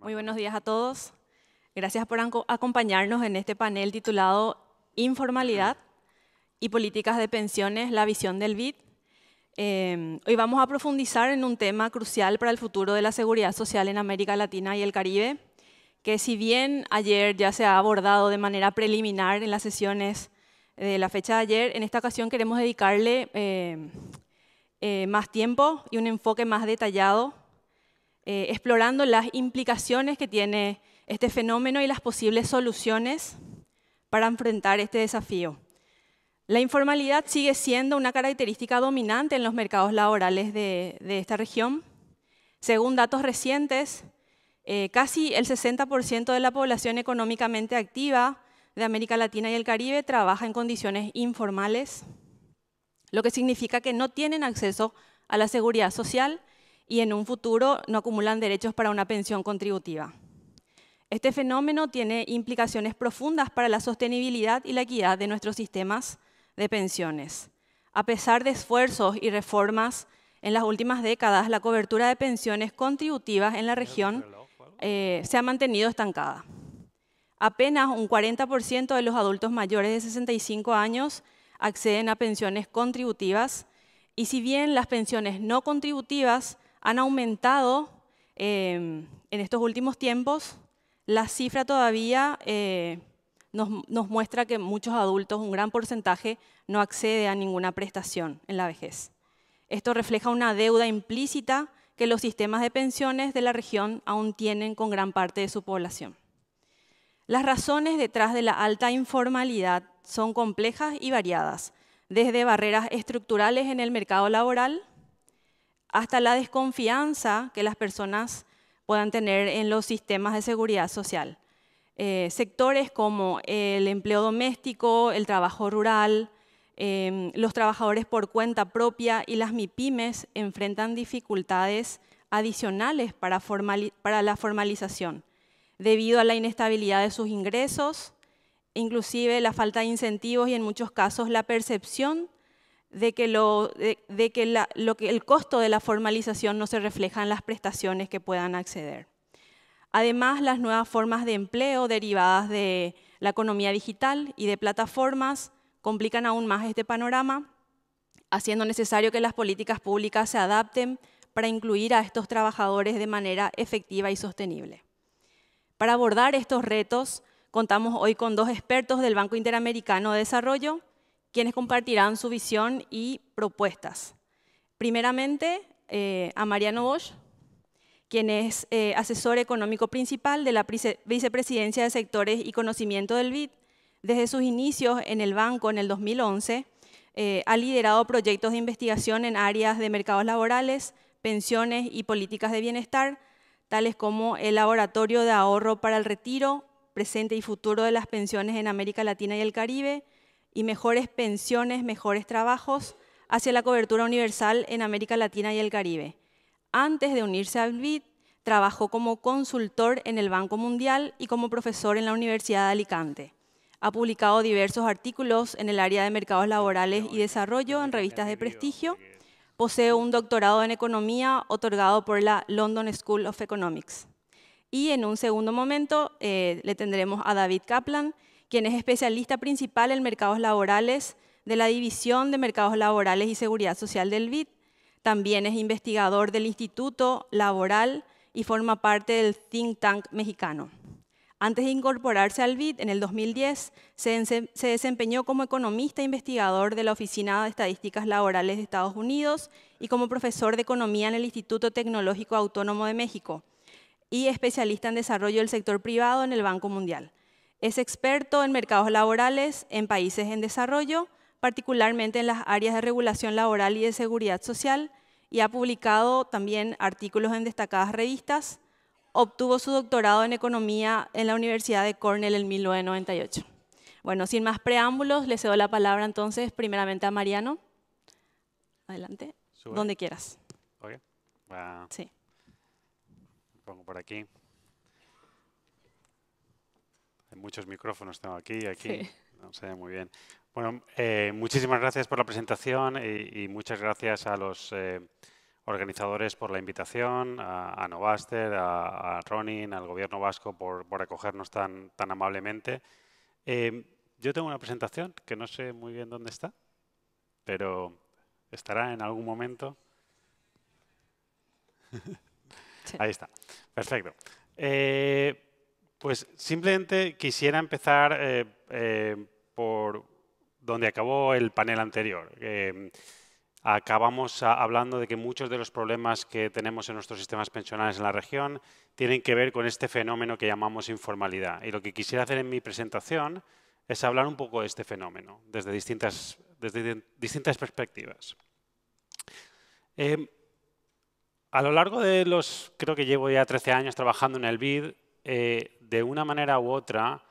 Muy buenos días a todos. Gracias por acompañarnos en este panel titulado Informalidad y políticas de pensiones, la visión del BID. Hoy vamos a profundizar en un tema crucial para el futuro de la seguridad social en América Latina y el Caribe, que si bien ayer ya se ha abordado de manera preliminar en las sesiones de la fecha de ayer, en esta ocasión queremos dedicarle más tiempo y un enfoque más detallado, explorando las implicaciones que tiene este fenómeno y las posibles soluciones para enfrentar este desafío. La informalidad sigue siendo una característica dominante en los mercados laborales de esta región. Según datos recientes, casi el 60% de la población económicamente activa de América Latina y el Caribe trabaja en condiciones informales, lo que significa que no tienen acceso a la seguridad social y en un futuro no acumulan derechos para una pensión contributiva. Este fenómeno tiene implicaciones profundas para la sostenibilidad y la equidad de nuestros sistemas de pensiones. A pesar de esfuerzos y reformas en las últimas décadas, la cobertura de pensiones contributivas en la región se ha mantenido estancada. Apenas un 40% de los adultos mayores de 65 años acceden a pensiones contributivas, y si bien las pensiones no contributivas han aumentado en estos últimos tiempos, la cifra todavía nos muestra que muchos adultos, un gran porcentaje, no accede a ninguna prestación en la vejez. Esto refleja una deuda implícita que los sistemas de pensiones de la región aún tienen con gran parte de su población. Las razones detrás de la alta informalidad son complejas y variadas, desde barreras estructurales en el mercado laboral hasta la desconfianza que las personas puedan tener en los sistemas de seguridad social. Sectores como el empleo doméstico, el trabajo rural, los trabajadores por cuenta propia y las MIPYMES enfrentan dificultades adicionales para la formalización, debido a la inestabilidad de sus ingresos, inclusive la falta de incentivos y en muchos casos la percepción de que el costo de la formalización no se refleja en las prestaciones que puedan acceder. Además, las nuevas formas de empleo derivadas de la economía digital y de plataformas complican aún más este panorama, haciendo necesario que las políticas públicas se adapten para incluir a estos trabajadores de manera efectiva y sostenible. Para abordar estos retos, contamos hoy con dos expertos del Banco Interamericano de Desarrollo, quienes compartirán su visión y propuestas. Primeramente, a Mariano Bosch, quien es asesor económico principal de la Vicepresidencia de Sectores y Conocimiento del BID. Desde sus inicios en el banco en el 2011, ha liderado proyectos de investigación en áreas de mercados laborales, pensiones y políticas de bienestar, tales como el Laboratorio de Ahorro para el Retiro, presente y futuro de las pensiones en América Latina y el Caribe, y Mejores Pensiones, Mejores Trabajos hacia la cobertura universal en América Latina y el Caribe. Antes de unirse al BID, trabajó como consultor en el Banco Mundial y como profesor en la Universidad de Alicante. Ha publicado diversos artículos en el área de mercados laborales y desarrollo en revistas de prestigio. Posee un doctorado en economía otorgado por la London School of Economics. Y en un segundo momento le tendremos a David Kaplan, quien es especialista principal en mercados laborales de la División de Mercados Laborales y Seguridad Social del BID. También es investigador del Instituto Laboral y forma parte del Think Tank mexicano. Antes de incorporarse al BID, en el 2010, se desempeñó como economista e investigador de la Oficina de Estadísticas Laborales de Estados Unidos y como profesor de Economía en el Instituto Tecnológico Autónomo de México y especialista en desarrollo del sector privado en el Banco Mundial. Es experto en mercados laborales en países en desarrollo, particularmente en las áreas de regulación laboral y de seguridad social, y ha publicado también artículos en destacadas revistas. Obtuvo su doctorado en Economía en la Universidad de Cornell en 1998. Bueno, sin más preámbulos, le cedo la palabra entonces primeramente a Mariano. Adelante, donde quieras. Okay. Sí. Pongo por aquí. Hay muchos micrófonos tengo aquí y aquí. Sí. No sé muy bien. Bueno, muchísimas gracias por la presentación y muchas gracias a los organizadores por la invitación, a Novaster, a Ronin, al Gobierno vasco por acogernos tan amablemente. Yo tengo una presentación que no sé muy bien dónde está, pero estará en algún momento. Sí. Ahí está. Perfecto. Pues simplemente quisiera empezar por donde acabó el panel anterior. Acabamos hablando de que muchos de los problemas que tenemos en nuestros sistemas pensionales en la región tienen que ver con este fenómeno que llamamos informalidad. Y lo que quisiera hacer en mi presentación es hablar un poco de este fenómeno desde distintas perspectivas. A lo largo de creo que llevo ya 13 años trabajando en el BID, de una manera u otra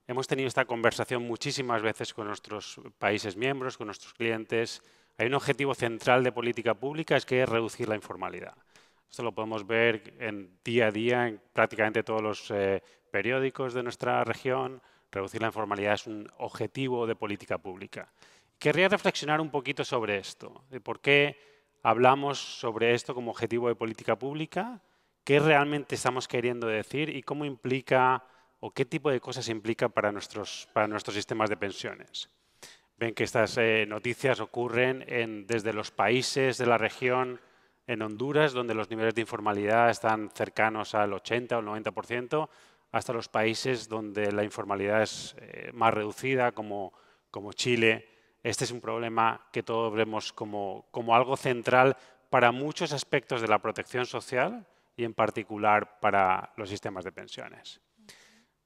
hemos tenido esta conversación muchísimas veces con nuestros países miembros, con nuestros clientes. Hay un objetivo central de política pública, es que es reducir la informalidad. Esto lo podemos ver día a día en prácticamente todos los periódicos de nuestra región. Reducir la informalidad es un objetivo de política pública. Querría reflexionar un poquito sobre esto, de por qué hablamos sobre esto como objetivo de política pública, qué realmente estamos queriendo decir y cómo implica o qué tipo de cosas implica para nuestros sistemas de pensiones. Ven que estas noticias ocurren desde los países de la región, en Honduras, donde los niveles de informalidad están cercanos al 80 o el 90%, hasta los países donde la informalidad es más reducida, como Chile. Este es un problema que todos vemos como algo central para muchos aspectos de la protección social y en particular para los sistemas de pensiones.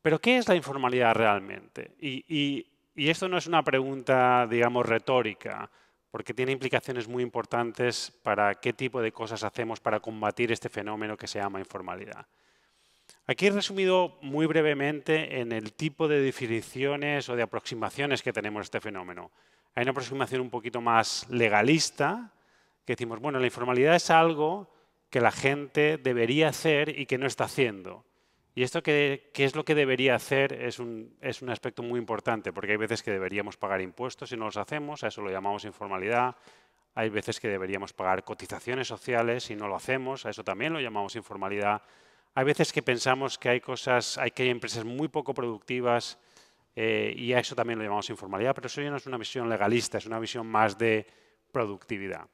Pero ¿qué es la informalidad realmente? Y esto no es una pregunta, digamos, retórica, porque tiene implicaciones muy importantes para qué tipo de cosas hacemos para combatir este fenómeno que se llama informalidad. Aquí he resumido muy brevemente en el tipo de definiciones o de aproximaciones que tenemos a este fenómeno. Hay una aproximación un poquito más legalista, que decimos, bueno, la informalidad es algo que la gente debería hacer y que no está haciendo. Y esto qué es lo que debería hacer es un aspecto muy importante, porque hay veces que deberíamos pagar impuestos y no los hacemos, a eso lo llamamos informalidad. Hay veces que deberíamos pagar cotizaciones sociales y no lo hacemos, a eso también lo llamamos informalidad. Hay veces que pensamos que hay empresas muy poco productivas y a eso también lo llamamos informalidad, pero eso ya no es una visión legalista, es una visión más de productividad.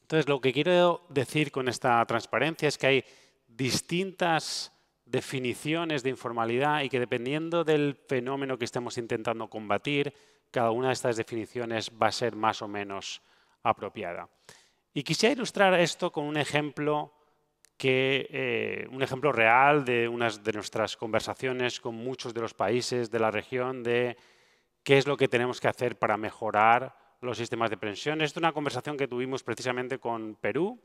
Entonces, lo que quiero decir con esta transparencia es que hay distintas definiciones de informalidad y que dependiendo del fenómeno que estemos intentando combatir, cada una de estas definiciones va a ser más o menos apropiada. Y quisiera ilustrar esto con un ejemplo real de unas de nuestras conversaciones con muchos de los países de la región de qué es lo que tenemos que hacer para mejorar los sistemas de pensiones. Esta es una conversación que tuvimos precisamente con Perú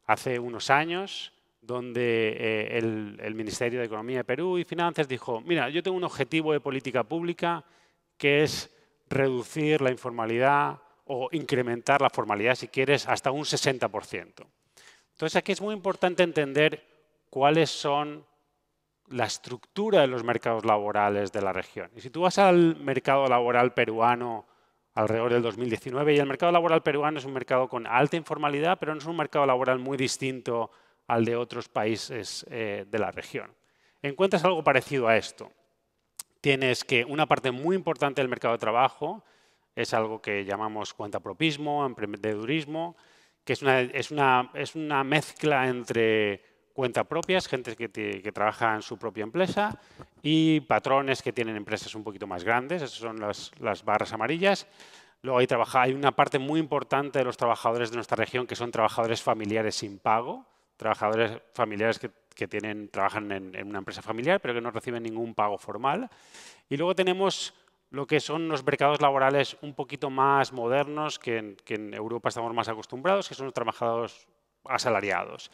hace unos años, donde el Ministerio de Economía de Perú y Finanzas dijo, mira, yo tengo un objetivo de política pública que es reducir la informalidad o incrementar la formalidad, si quieres, hasta un 60%. Entonces, aquí es muy importante entender cuáles son la estructura de los mercados laborales de la región. Y si tú vas al mercado laboral peruano alrededor del 2019, y el mercado laboral peruano es un mercado con alta informalidad, pero no es un mercado laboral muy distinto al de otros países de la región. Encuentras algo parecido a esto. Tienes que una parte muy importante del mercado de trabajo es algo que llamamos cuentapropismo, emprendedurismo, que es una mezcla entre cuentapropias, gente que trabaja en su propia empresa, y patrones que tienen empresas un poquito más grandes, esas son las barras amarillas. Luego hay una parte muy importante de los trabajadores de nuestra región que son trabajadores familiares sin pago, trabajadores familiares que trabajan en una empresa familiar pero que no reciben ningún pago formal. Y luego tenemos lo que son los mercados laborales un poquito más modernos que en Europa estamos más acostumbrados, que son los trabajadores asalariados.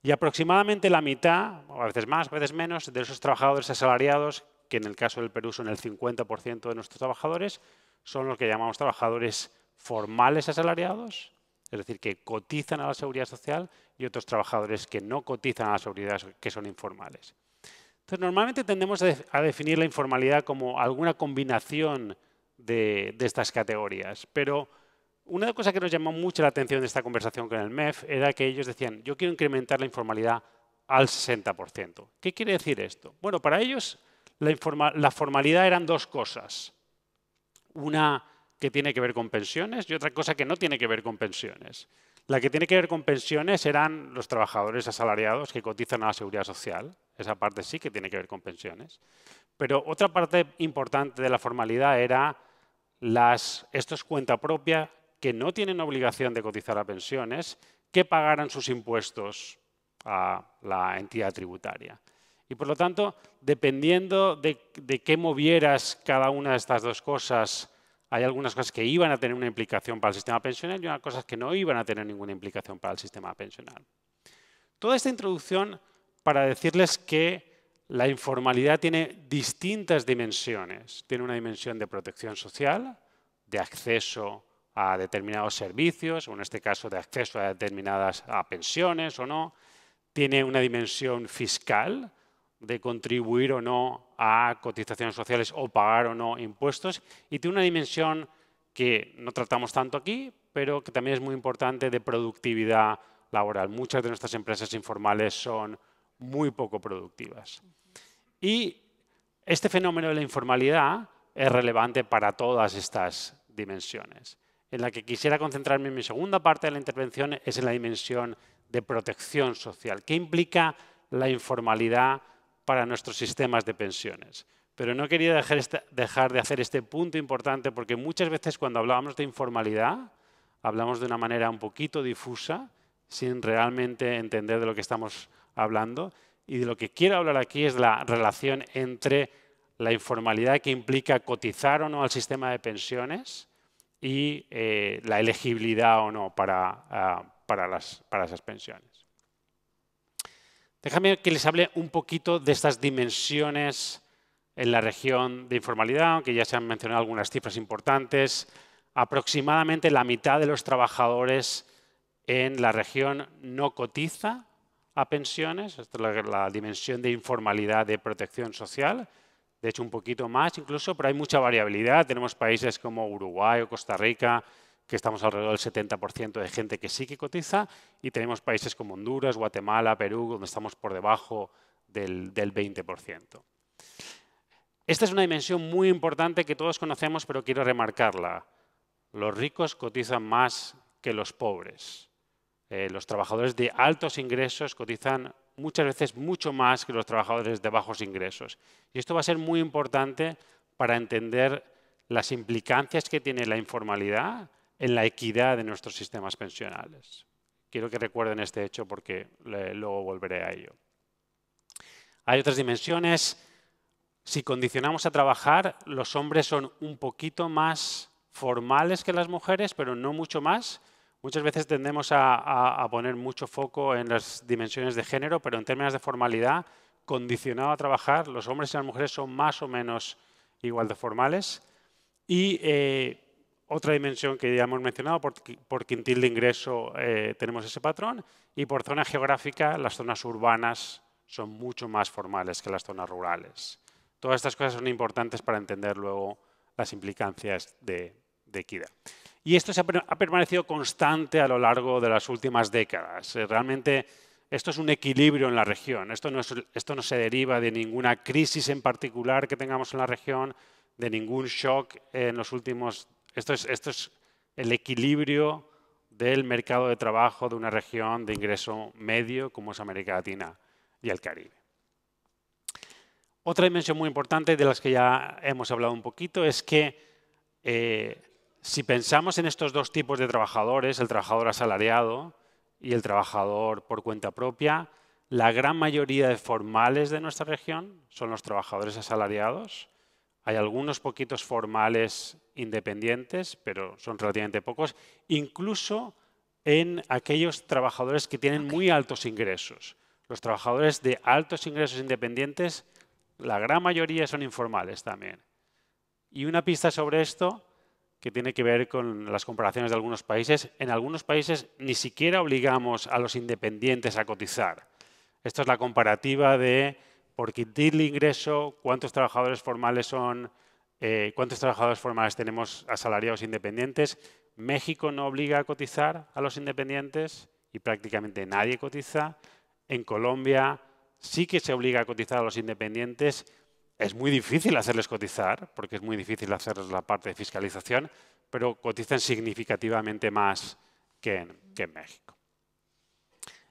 Y aproximadamente la mitad, o a veces más, a veces menos, de esos trabajadores asalariados, que en el caso del Perú son el 50% de nuestros trabajadores, son los que llamamos trabajadores formales asalariados, es decir, que cotizan a la seguridad social, y otros trabajadores que no cotizan a la seguridad, que son informales. Entonces, normalmente tendemos a definir la informalidad como alguna combinación de estas categorías, pero una cosa que nos llamó mucho la atención de esta conversación con el MEF era que ellos decían, yo quiero incrementar la informalidad al 60%. ¿Qué quiere decir esto? Bueno, para ellos la formalidad eran dos cosas. Una que tiene que ver con pensiones y otra cosa que no tiene que ver con pensiones. La que tiene que ver con pensiones eran los trabajadores asalariados que cotizan a la Seguridad Social. Esa parte sí que tiene que ver con pensiones. Pero otra parte importante de la formalidad era estos cuenta propia que no tienen obligación de cotizar a pensiones, que pagaran sus impuestos a la entidad tributaria. Y por lo tanto, dependiendo de qué movieras cada una de estas dos cosas, hay algunas cosas que iban a tener una implicación para el sistema pensional y unas cosas que no iban a tener ninguna implicación para el sistema pensional. Toda esta introducción para decirles que la informalidad tiene distintas dimensiones. Tiene una dimensión de protección social, de acceso a determinados servicios, o en este caso de acceso a determinadas pensiones o no. Tiene una dimensión fiscal, de contribuir o no a cotizaciones sociales o pagar o no impuestos. Y tiene una dimensión que no tratamos tanto aquí, pero que también es muy importante de productividad laboral. Muchas de nuestras empresas informales son muy poco productivas. Y este fenómeno de la informalidad es relevante para todas estas dimensiones. En la que quisiera concentrarme en mi segunda parte de la intervención es en la dimensión de protección social. ¿Qué implica la informalidad para nuestros sistemas de pensiones? Pero no quería dejar de hacer este punto importante porque muchas veces cuando hablamos de informalidad hablamos de una manera un poquito difusa, sin realmente entender de lo que estamos hablando. Y de lo que quiero hablar aquí es la relación entre la informalidad que implica cotizar o no al sistema de pensiones y la elegibilidad o no para esas pensiones. Déjame que les hable un poquito de estas dimensiones en la región de informalidad, aunque ya se han mencionado algunas cifras importantes. Aproximadamente la mitad de los trabajadores en la región no cotiza a pensiones. Esta es la dimensión de informalidad de protección social. De hecho, un poquito más incluso, pero hay mucha variabilidad. Tenemos países como Uruguay o Costa Rica, que estamos alrededor del 70% de gente que sí que cotiza, y tenemos países como Honduras, Guatemala, Perú, donde estamos por debajo del 20%. Esta es una dimensión muy importante que todos conocemos, pero quiero remarcarla. Los ricos cotizan más que los pobres. Los trabajadores de altos ingresos cotizan muchas veces mucho más que los trabajadores de bajos ingresos. Y esto va a ser muy importante para entender las implicancias que tiene la informalidad en la equidad de nuestros sistemas pensionales. Quiero que recuerden este hecho porque luego volveré a ello. Hay otras dimensiones. Si condicionamos a trabajar, los hombres son un poquito más formales que las mujeres, pero no mucho más. Muchas veces tendemos a poner mucho foco en las dimensiones de género, pero en términos de formalidad, condicionado a trabajar, los hombres y las mujeres son más o menos igual de formales. Y otra dimensión que ya hemos mencionado, por quintil de ingreso tenemos ese patrón, y por zona geográfica, las zonas urbanas son mucho más formales que las zonas rurales. Todas estas cosas son importantes para entender luego las implicancias de equidad. Y esto ha permanecido constante a lo largo de las últimas décadas. Realmente esto es un equilibrio en la región. Esto no se deriva de ninguna crisis en particular que tengamos en la región, de ningún shock en los últimos... Esto es el equilibrio del mercado de trabajo de una región de ingreso medio como es América Latina y el Caribe. Otra dimensión muy importante de las que ya hemos hablado un poquito es que si pensamos en estos dos tipos de trabajadores, el trabajador asalariado y el trabajador por cuenta propia, la gran mayoría de formales de nuestra región son los trabajadores asalariados. Hay algunos poquitos formales independientes, pero son relativamente pocos, incluso en aquellos trabajadores que tienen muy altos ingresos. Los trabajadores de altos ingresos independientes, la gran mayoría son informales también. Y una pista sobre esto, que tiene que ver con las comparaciones de algunos países. En algunos países ni siquiera obligamos a los independientes a cotizar. Esto es la comparativa de por quintil de ingreso, cuántos trabajadores formales tenemos asalariados independientes. México no obliga a cotizar a los independientes y prácticamente nadie cotiza. En Colombia sí que se obliga a cotizar a los independientes. Es muy difícil hacerles cotizar, porque es muy difícil hacerles la parte de fiscalización, pero cotizan significativamente más que en México.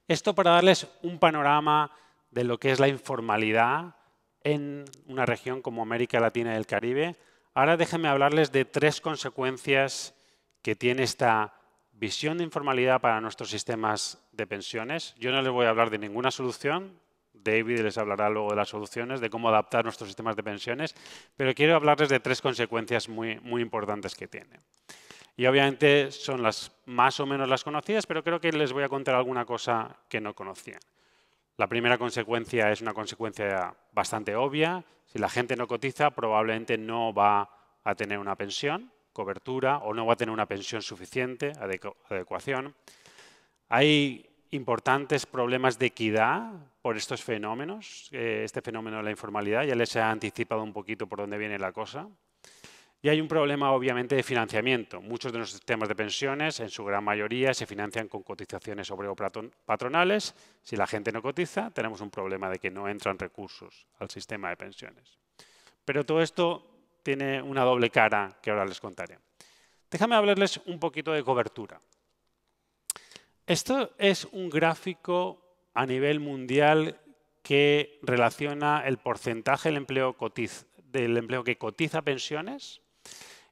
Esto para darles un panorama de lo que es la informalidad en una región como América Latina y el Caribe. Ahora déjenme hablarles de 3 consecuencias que tiene esta visión de informalidad para nuestros sistemas de pensiones. Yo no les voy a hablar de ninguna solución. David les hablará luego de las soluciones, de cómo adaptar nuestros sistemas de pensiones, pero quiero hablarles de 3 consecuencias muy importantes que tiene. Y obviamente son las más o menos las conocidas, pero creo que les voy a contar alguna cosa que no conocían. La primera consecuencia es una consecuencia bastante obvia. Si la gente no cotiza, probablemente no va a tener una pensión, cobertura, o no va a tener una pensión suficiente, adecuación. Hay importantes problemas de equidad por estos fenómenos. Este fenómeno de la informalidad, ya les he anticipado un poquito por dónde viene la cosa. Y hay un problema, obviamente, de financiamiento. Muchos de nuestros sistemas de pensiones, en su gran mayoría, se financian con cotizaciones obrero-patronales. Si la gente no cotiza, tenemos un problema de que no entran recursos al sistema de pensiones. Pero todo esto tiene una doble cara que ahora les contaré. Déjame hablarles un poquito de cobertura. Esto es un gráfico a nivel mundial que relaciona el porcentaje del empleo que cotiza pensiones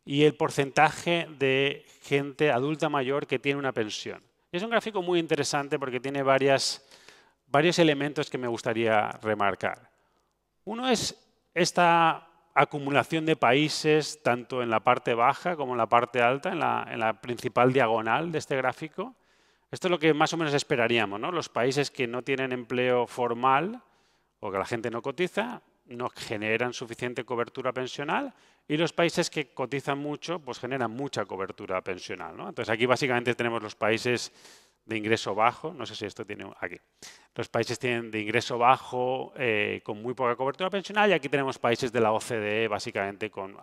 y el porcentaje de gente adulta mayor que tiene una pensión. Es un gráfico muy interesante porque tiene varios elementos que me gustaría remarcar. Uno es esta acumulación de países, tanto en la parte baja como en la parte alta, en la principal diagonal de este gráfico. Esto es lo que más o menos esperaríamos, ¿no? Los países que no tienen empleo formal o que la gente no cotiza, no generan suficiente cobertura pensional, y los países que cotizan mucho pues generan mucha cobertura pensional, ¿no? Entonces aquí básicamente tenemos los países de ingreso bajo, no sé si esto tiene aquí, los países tienen de ingreso bajo con muy poca cobertura pensional, y aquí tenemos países de la OCDE básicamente con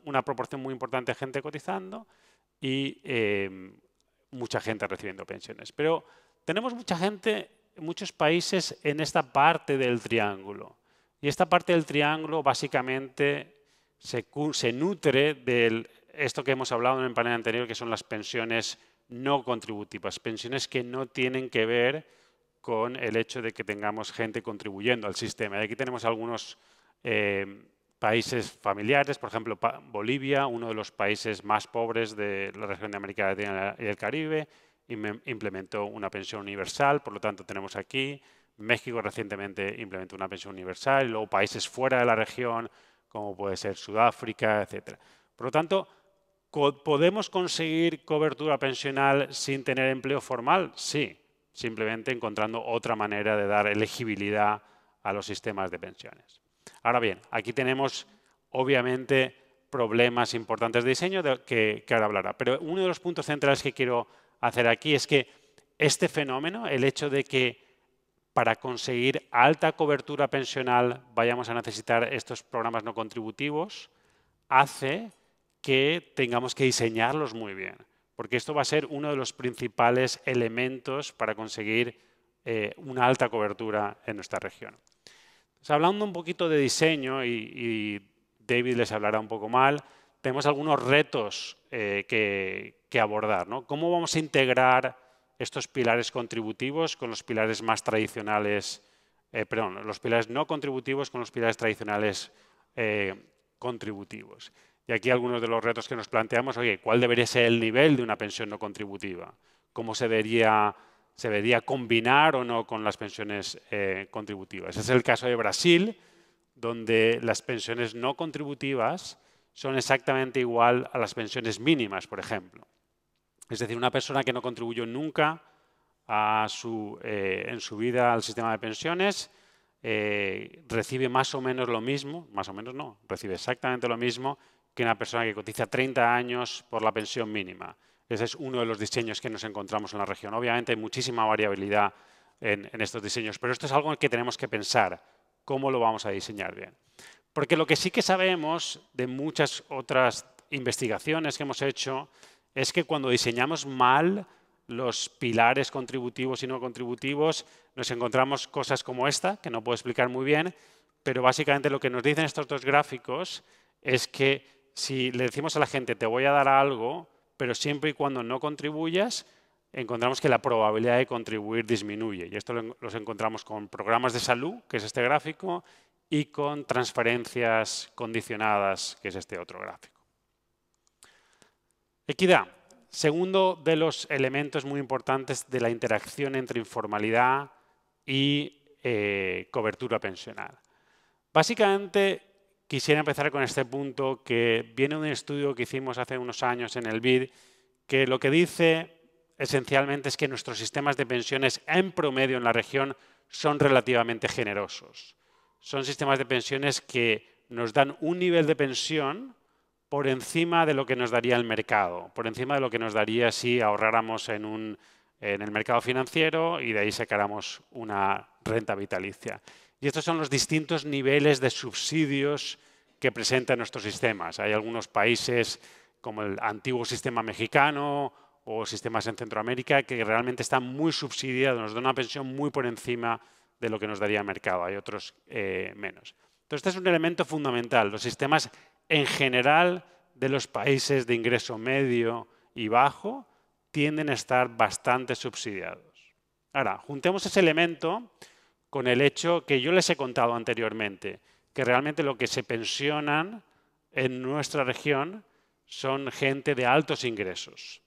una proporción muy importante de gente cotizando y mucha gente recibiendo pensiones. Pero tenemos muchos países en esta parte del triángulo. Y esta parte del triángulo básicamente se nutre de esto que hemos hablado en el panel anterior, que son las pensiones no contributivas, pensiones que no tienen que ver con el hecho de que tengamos gente contribuyendo al sistema. Y aquí tenemos algunos países familiares, por ejemplo, Bolivia, uno de los países más pobres de la región de América Latina y el Caribe, implementó una pensión universal, por lo tanto tenemos aquí. México recientemente implementó una pensión universal, y luego países fuera de la región, como puede ser Sudáfrica, etc. Por lo tanto, ¿podemos conseguir cobertura pensional sin tener empleo formal? Sí, simplemente encontrando otra manera de dar elegibilidad a los sistemas de pensiones. Ahora bien, aquí tenemos obviamente problemas importantes de diseño que ahora hablará, pero uno de los puntos centrales que quiero hacer aquí es que este fenómeno, el hecho de que para conseguir alta cobertura pensional vayamos a necesitar estos programas no contributivos, hace que tengamos que diseñarlos muy bien, porque esto va a ser uno de los principales elementos para conseguir una alta cobertura en nuestra región. Entonces, hablando un poquito de diseño, y David les hablará un poco mal, tenemos algunos retos que abordar, ¿no? ¿Cómo vamos a integrar estos pilares contributivos con los pilares más tradicionales, los pilares no contributivos con los pilares tradicionales contributivos? Y aquí algunos de los retos que nos planteamos, oye, ¿cuál debería ser el nivel de una pensión no contributiva? ¿Cómo se debería combinar o no con las pensiones contributivas? Ese es el caso de Brasil, donde las pensiones no contributivas son exactamente igual a las pensiones mínimas, por ejemplo. Es decir, una persona que no contribuyó nunca en su vida al sistema de pensiones recibe más o menos lo mismo, más o menos no, recibe exactamente lo mismo que una persona que cotiza 30 años por la pensión mínima. Ese es uno de los diseños que nos encontramos en la región. Obviamente hay muchísima variabilidad en estos diseños, pero esto es algo en que tenemos que pensar, cómo lo vamos a diseñar bien. Porque lo que sí que sabemos de muchas otras investigaciones que hemos hecho es que cuando diseñamos mal los pilares contributivos y no contributivos, nos encontramos cosas como esta, que no puedo explicar muy bien, pero básicamente lo que nos dicen estos dos gráficos es que si le decimos a la gente te voy a dar algo, pero siempre y cuando no contribuyas, encontramos que la probabilidad de contribuir disminuye. Y esto los encontramos con programas de salud, que es este gráfico, y con transferencias condicionadas, que es este otro gráfico. Equidad. Segundo de los elementos muy importantes de la interacción entre informalidad y cobertura pensional. Básicamente, quisiera empezar con este punto que viene de un estudio que hicimos hace unos años en el BID, que lo que dice esencialmente es que nuestros sistemas de pensiones en promedio en la región son relativamente generosos. Son sistemas de pensiones que nos dan un nivel de pensión por encima de lo que nos daría el mercado, por encima de lo que nos daría si ahorráramos en el mercado financiero y de ahí sacáramos una renta vitalicia. Y estos son los distintos niveles de subsidios que presentan nuestros sistemas. Hay algunos países como el antiguo sistema mexicano o sistemas en Centroamérica que realmente están muy subsidiados, nos dan una pensión muy por encima de lo que nos daría el mercado. Hay otros menos. Entonces, este es un elemento fundamental. Los sistemas en general de los países de ingreso medio y bajo tienden a estar bastante subsidiados. Ahora, juntemos ese elemento con el hecho que yo les he contado anteriormente, que realmente lo que se pensionan en nuestra región son gente de altos ingresos.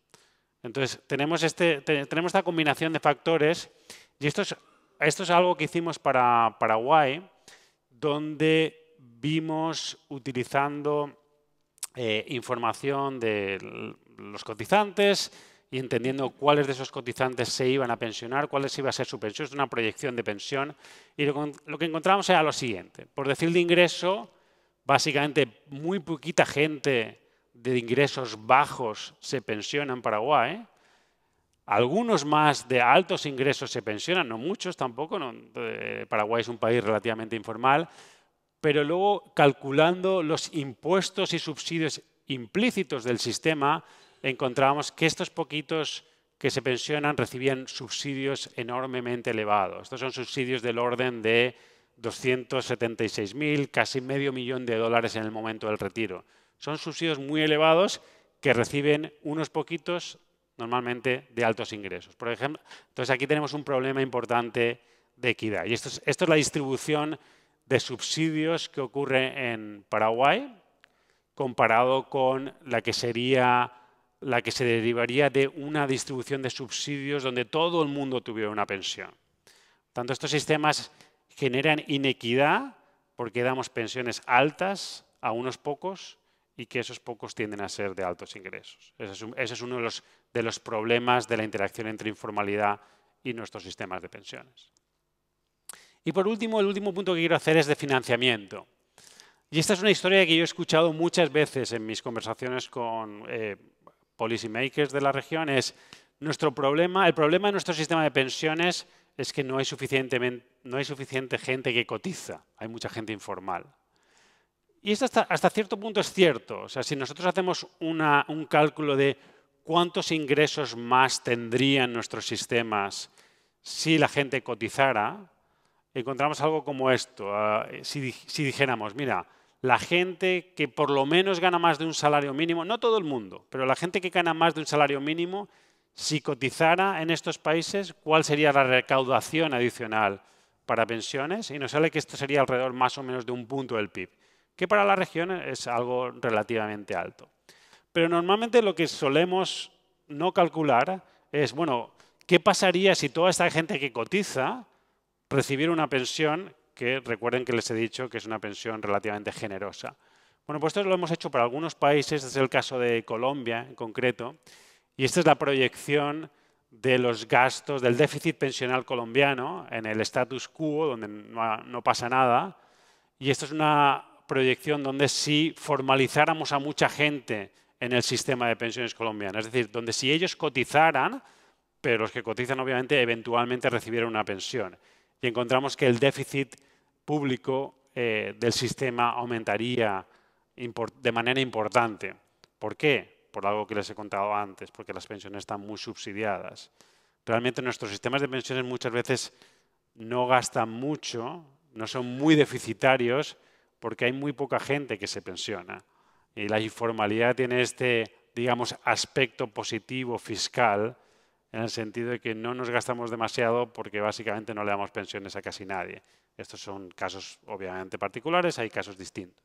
Entonces, tenemos esta combinación de factores y esto es algo que hicimos para Paraguay, donde vimos utilizando información de los cotizantes y entendiendo cuáles de esos cotizantes se iban a pensionar, cuáles iba a ser su pensión, es una proyección de pensión. Y lo que encontramos era lo siguiente. Por decir de ingreso, básicamente muy poquita gente de ingresos bajos se pensiona en Paraguay. Algunos más de altos ingresos se pensionan, no muchos tampoco. Paraguay es un país relativamente informal. Pero luego, calculando los impuestos y subsidios implícitos del sistema, encontramos que estos poquitos que se pensionan recibían subsidios enormemente elevados. Estos son subsidios del orden de 276.000, casi $500.000 en el momento del retiro. Son subsidios muy elevados que reciben unos poquitos, normalmente de altos ingresos. Por ejemplo, entonces aquí tenemos un problema importante de equidad. Y esto es la distribución de subsidios que ocurre en Paraguay comparado con la que se derivaría de una distribución de subsidios donde todo el mundo tuviera una pensión. Por tanto, estos sistemas generan inequidad porque damos pensiones altas a unos pocos y que esos pocos tienden a ser de altos ingresos. Ese es uno de los problemas de la interacción entre informalidad y nuestros sistemas de pensiones. Y por último, el último punto que quiero hacer es de financiamiento. Y esta es una historia que yo he escuchado muchas veces en mis conversaciones con policy makers de la región. El problema de nuestro sistema de pensiones es que no hay suficiente gente que cotiza. Hay mucha gente informal. Y esto hasta cierto punto es cierto. O sea, si nosotros hacemos un cálculo de cuántos ingresos más tendrían nuestros sistemas si la gente cotizara, encontramos algo como esto. Si dijéramos, mira, la gente que por lo menos gana más de un salario mínimo, no todo el mundo, pero la gente que gana más de un salario mínimo, si cotizara en estos países, ¿cuál sería la recaudación adicional para pensiones? Y nos sale que esto sería alrededor más o menos de 1 punto del PIB, que para la región es algo relativamente alto. Pero normalmente lo que solemos no calcular es, bueno, ¿qué pasaría si toda esta gente que cotiza recibir una pensión que recuerden que les he dicho que es una pensión relativamente generosa? Bueno, pues esto lo hemos hecho para algunos países, es el caso de Colombia en concreto, y esta es la proyección de los gastos del déficit pensional colombiano en el status quo, donde no pasa nada, y esto es una proyección donde si formalizáramos a mucha gente en el sistema de pensiones colombiano, es decir, donde si ellos cotizaran, pero los que cotizan obviamente eventualmente recibieran una pensión. Y encontramos que el déficit público del sistema aumentaría de manera importante. ¿Por qué? Por algo que les he contado antes, porque las pensiones están muy subsidiadas. Realmente nuestros sistemas de pensiones muchas veces no gastan mucho, no son muy deficitarios, porque hay muy poca gente que se pensiona. Y la informalidad tiene este, digamos, aspecto positivo fiscal, en el sentido de que no nos gastamos demasiado porque básicamente no le damos pensiones a casi nadie. Estos son casos obviamente particulares, hay casos distintos.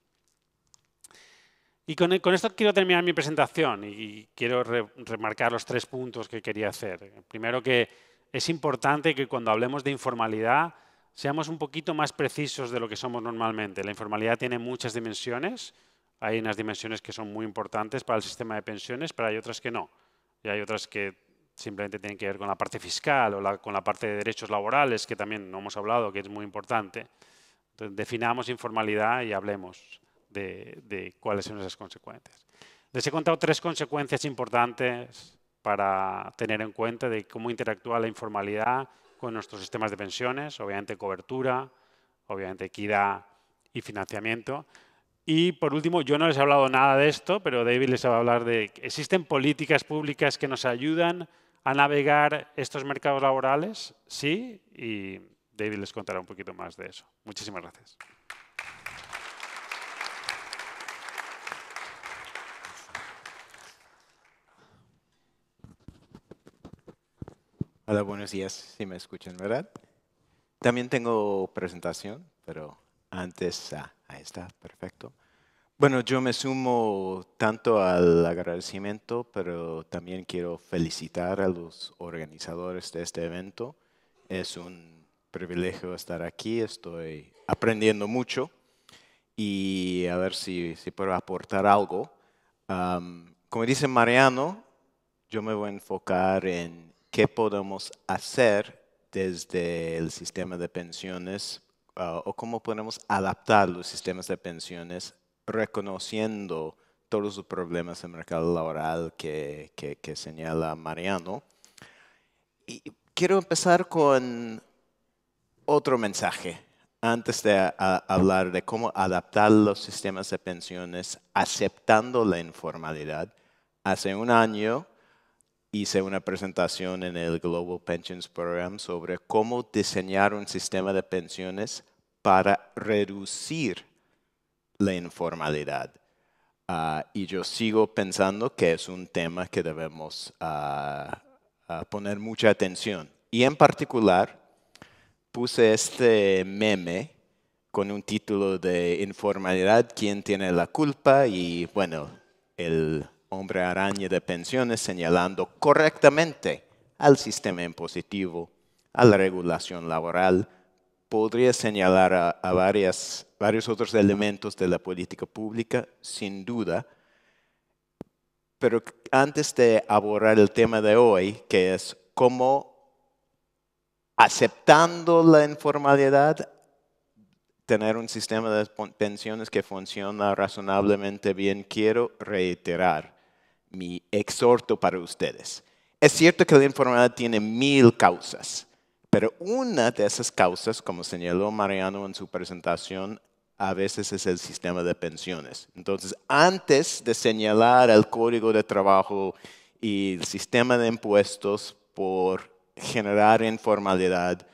Y con esto quiero terminar mi presentación y quiero remarcar los 3 puntos que quería hacer. Primero, que es importante que cuando hablemos de informalidad seamos un poquito más precisos de lo que somos normalmente. La informalidad tiene muchas dimensiones. Hay unas dimensiones que son muy importantes para el sistema de pensiones, pero hay otras que no. Y hay otras que simplemente tienen que ver con la parte fiscal o con la parte de derechos laborales, que también no hemos hablado, que es muy importante. Entonces, definamos informalidad y hablemos de cuáles son esas consecuencias. Les he contado 3 consecuencias importantes para tener en cuenta de cómo interactúa la informalidad con nuestros sistemas de pensiones, obviamente cobertura, obviamente equidad y financiamiento. Y por último, yo no les he hablado nada de esto, pero David les va a hablar de que existen políticas públicas que nos ayudan a navegar estos mercados laborales, sí, y David les contará un poquito más de eso. Muchísimas gracias. Hola, buenos días. Si me escuchan, ¿verdad? También tengo presentación, pero antes, ahí está, perfecto. Bueno, yo me sumo tanto al agradecimiento, pero también quiero felicitar a los organizadores de este evento. Es un privilegio estar aquí, estoy aprendiendo mucho y a ver si puedo aportar algo. Como dice Mariano, yo me voy a enfocar en qué podemos hacer desde el sistema de pensiones o cómo podemos adaptar los sistemas de pensiones reconociendo todos los problemas del mercado laboral que señala Mariano. Y quiero empezar con otro mensaje antes de hablar de cómo adaptar los sistemas de pensiones aceptando la informalidad. Hace un año hice una presentación en el Global Pensions Program sobre cómo diseñar un sistema de pensiones para reducir la informalidad. Y yo sigo pensando que es un tema que debemos poner mucha atención. Y en particular, puse este meme con un título de informalidad, ¿quién tiene la culpa? Y bueno, el hombre araña de pensiones señalando correctamente al sistema impositivo, a la regulación laboral. Podría señalar a varios otros elementos de la política pública, sin duda. Pero antes de abordar el tema de hoy, que es cómo aceptando la informalidad, tener un sistema de pensiones que funciona razonablemente bien, quiero reiterar mi exhorto para ustedes. Es cierto que la informalidad tiene 1000 causas, pero una de esas causas, como señaló Mariano en su presentación, a veces es el sistema de pensiones. Entonces, antes de señalar el código de trabajo y el sistema de impuestos por generar informalidad,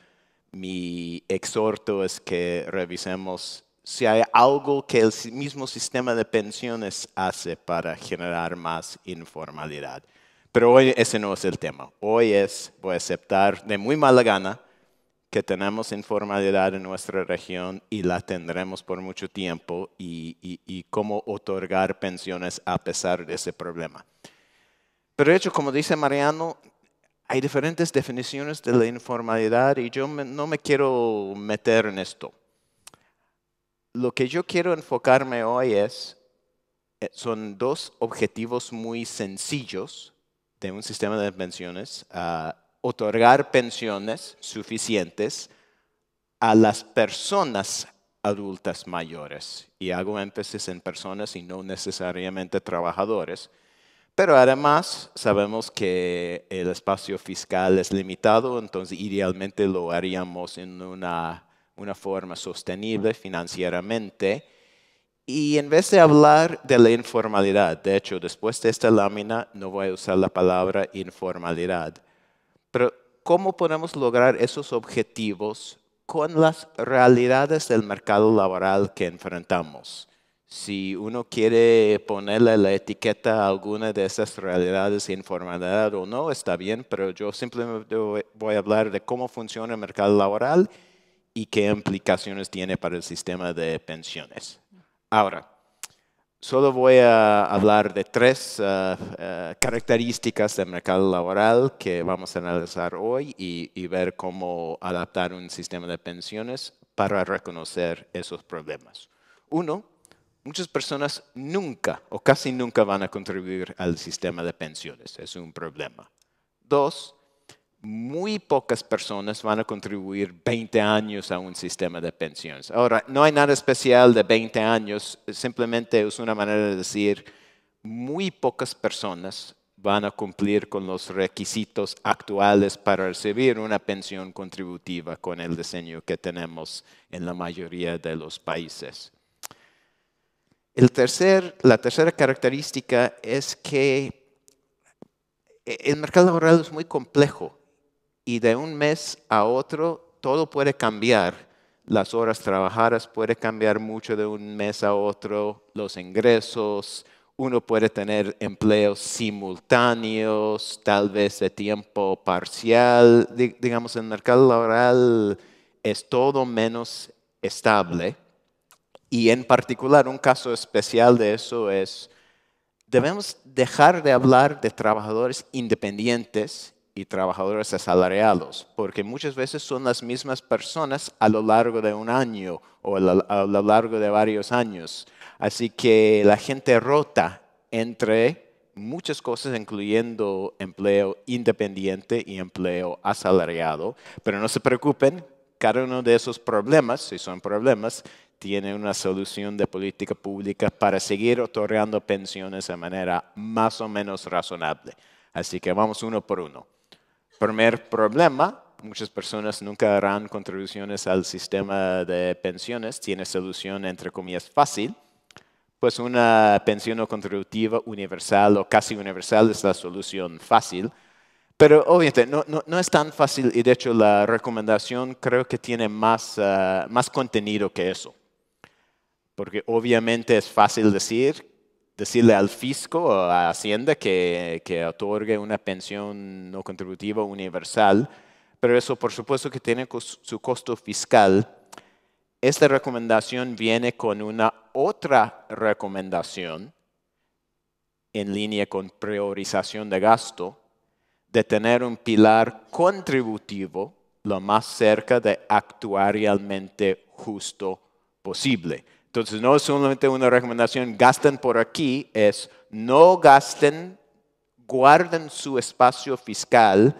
mi exhorto es que revisemos si hay algo que el mismo sistema de pensiones hace para generar más informalidad. Pero hoy ese no es el tema. Hoy voy a aceptar de muy mala gana que tenemos informalidad en nuestra región y la tendremos por mucho tiempo y cómo otorgar pensiones a pesar de ese problema. Pero de hecho, como dice Mariano, hay diferentes definiciones de la informalidad y yo no me quiero meter en esto. Lo que yo quiero enfocarme hoy son 2 objetivos muy sencillos de un sistema de pensiones. Otorgar pensiones suficientes a las personas adultas mayores. Y hago énfasis en personas y no necesariamente trabajadores. Pero además sabemos que el espacio fiscal es limitado, entonces idealmente lo haríamos en una forma sostenible financieramente Y en vez de hablar de la informalidad, de hecho, después de esta lámina no voy a usar la palabra informalidad, pero ¿cómo podemos lograr esos objetivos con las realidades del mercado laboral que enfrentamos? Si uno quiere ponerle la etiqueta a alguna de esas realidades de informalidad o no, está bien, pero yo simplemente voy a hablar de cómo funciona el mercado laboral y qué implicaciones tiene para el sistema de pensiones. Ahora, solo voy a hablar de tres características del mercado laboral que vamos a analizar hoy y ver cómo adaptar un sistema de pensiones para reconocer esos problemas. Uno, muchas personas nunca o casi nunca van a contribuir al sistema de pensiones. Es un problema. Dos, muy pocas personas van a contribuir 20 años a un sistema de pensiones. Ahora, no hay nada especial de 20 años, simplemente es una manera de decir muy pocas personas van a cumplir con los requisitos actuales para recibir una pensión contributiva con el diseño que tenemos en la mayoría de los países. La tercera característica es que el mercado laboral es muy complejo. Y de un mes a otro, todo puede cambiar. Las horas trabajadas puede cambiar mucho de un mes a otro, los ingresos, uno puede tener empleos simultáneos, tal vez de tiempo parcial. Digamos, el mercado laboral es todo menos estable. Y en particular, un caso especial de eso es, debemos dejar de hablar de trabajadores independientes y trabajadores asalariados, porque muchas veces son las mismas personas a lo largo de un año o a lo largo de varios años. Así que la gente rota entre muchas cosas, incluyendo empleo independiente y empleo asalariado. Pero no se preocupen, cada uno de esos problemas, si son problemas, tiene una solución de política pública para seguir otorgando pensiones de manera más o menos razonable. Así que vamos uno por uno. Primer problema, muchas personas nunca harán contribuciones al sistema de pensiones. Tiene solución, entre comillas, fácil. Pues una pensión no contributiva universal o casi universal es la solución fácil. Pero obviamente no es tan fácil y de hecho la recomendación creo que tiene más contenido que eso. Porque obviamente es fácil decirle al fisco o a Hacienda que otorgue una pensión no contributiva universal, pero eso por supuesto que tiene su costo fiscal. Esta recomendación viene con una otra recomendación en línea con priorización de gasto, de tener un pilar contributivo lo más cerca de actuarialmente justo posible. Entonces, no es solamente una recomendación, gasten por aquí, es no gasten, guarden su espacio fiscal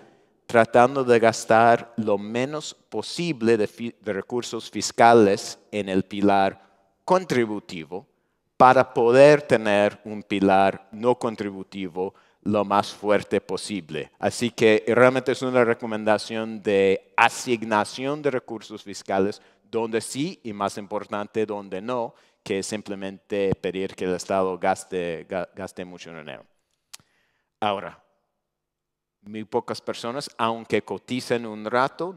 tratando de gastar lo menos posible de recursos fiscales en el pilar contributivo para poder tener un pilar no contributivo lo más fuerte posible. Así que realmente es una recomendación de asignación de recursos fiscales donde sí y más importante donde no, que es simplemente pedir que el Estado gaste mucho dinero. Ahora, muy pocas personas, aunque coticen un rato,